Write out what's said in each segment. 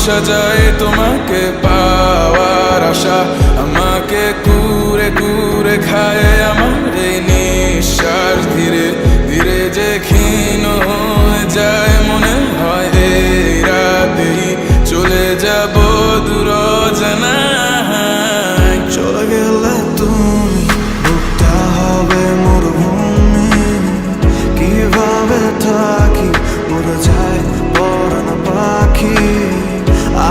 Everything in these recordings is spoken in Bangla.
সাজায় তোমাকে পাওয়ার আশা আমাকে কুরে কুরে খায় আমার এই নিঃশ্বাস ধীরে ধীরে যে ক্ষীণ হয়ে যায় মনে হয় এই রাতেই চলে যাব দূর অজানায়। চলে গেলে তুমি বুকটা হবে মরুভূমি, কিভাবে থাকি উড়ে যায় পরাণ পাখি।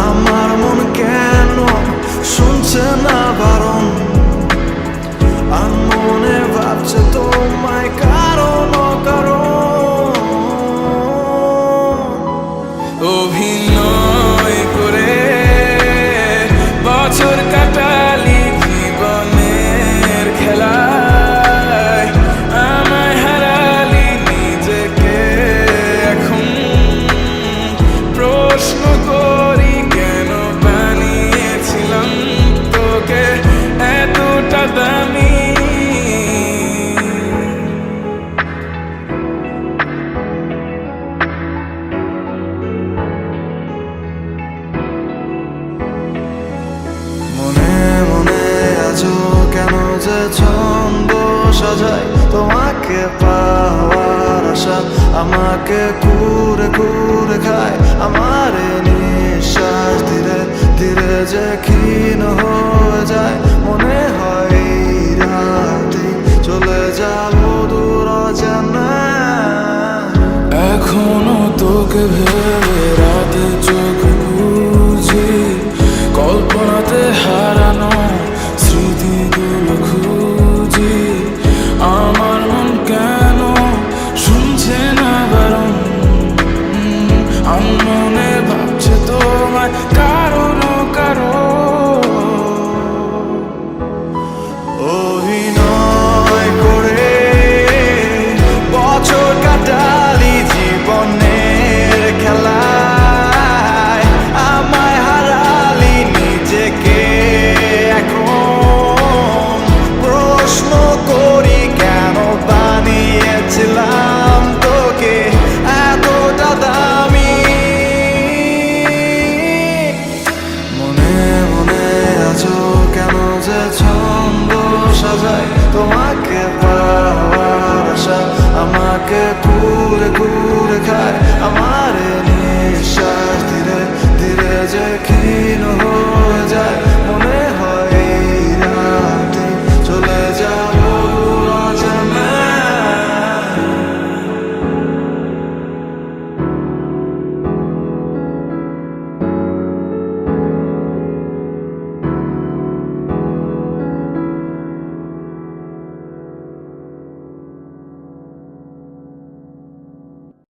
আমার মন কেন শুনছে না বারণ, আর মনে ভাবছে তোমায় কারণ কারণ। অভিনয় করে বছর কাটালি জীবনের খেলায়, আমায় হারালি নিজেকে এখন প্রশ্ন করি কেন বানিয়েছিলাম তোকে এতটা দামি। মনে মনে আছো কেন যে ছন্দ সাজাই তোমাকে পাওয়ার আশা আমাকে কুরে কুরে খায় আমার নিঃশ্বাস ধীরে ধীরে যে ক্ষীণ হয়ে যায় মনে হয় এই রাতে চলে যাব দূর অজানা। এখনো তোকে